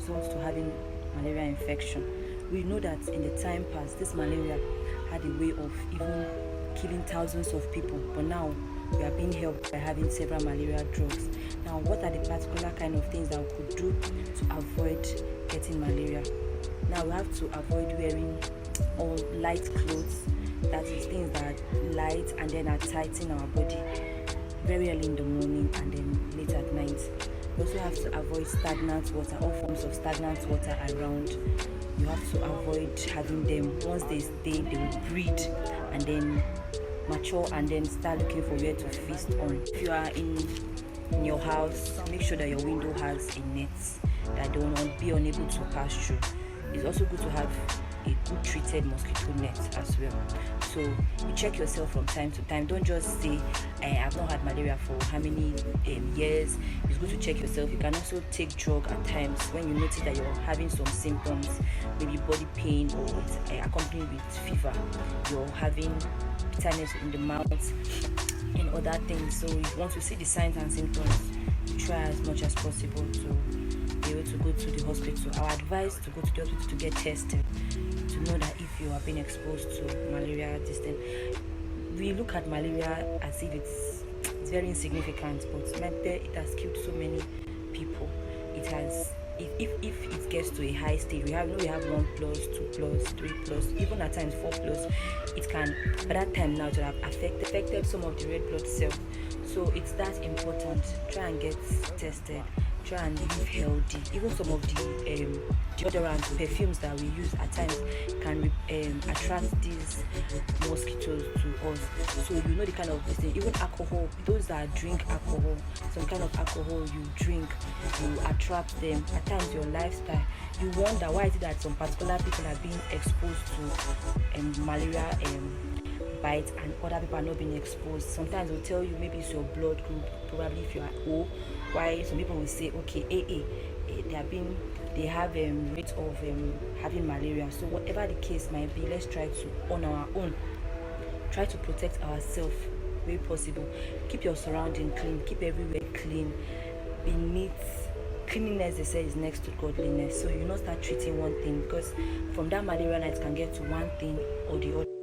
result to having malaria infection. We know that in the time past, this malaria had a way of even killing thousands of people, but now we are being helped by having several malaria drugs. Now, what are the particular kind of things that we could do to avoid getting malaria? Now, we have to avoid wearing all light clothes, that is things that are light and then are tight in our body very early in the morning and then late at night. We also have to avoid stagnant water, all forms of stagnant water around. You have to avoid having them. Once they stay, they will breed and then mature and then start looking for where to feast on. If you are in your house, make sure that your window has a net that they will not be unable to pass through. It's also good to have a good treated mosquito net as well. So you check yourself from time to time. Don't just say I've not had malaria for how many years. It's good to check yourself. You can also take drug at times when you notice that you're having some symptoms, maybe body pain or it's accompanied with fever. You're having bitterness in the mouth and other things. So if you want to see the signs and symptoms, try as much as possible to be able to go to the hospital. Our advice to go to the hospital to get tested to know that if you have been exposed to malaria, this thing. We look at malaria as if it's very insignificant, but it has killed so many people. It has, if it gets to a high stage, we have 1+, 2+, 3+, even at times 4+. It can, by that time now, to have affected some of the red blood cells. So it's that important. Try and get tested. Try and live healthy. Even some of the deodorants, perfumes that we use at times can attract these mosquitoes to us. So you know the kind of thing. Even alcohol, those that drink alcohol, some kind of alcohol you drink, you attract them. At times your lifestyle, you wonder why is it that some particular people are being exposed to malaria bites and other people are not being exposed. Sometimes they'll tell you maybe it's your blood group, probably if you are O. Why some people will say okay, they have rate of having malaria. So whatever the case might be, let's try to on our own try to protect ourselves where possible. Keep your surrounding clean, keep everywhere clean, be neat. Cleanliness, they say, is next to godliness. So you not start treating one thing, because from that malaria night can get to one thing or the other.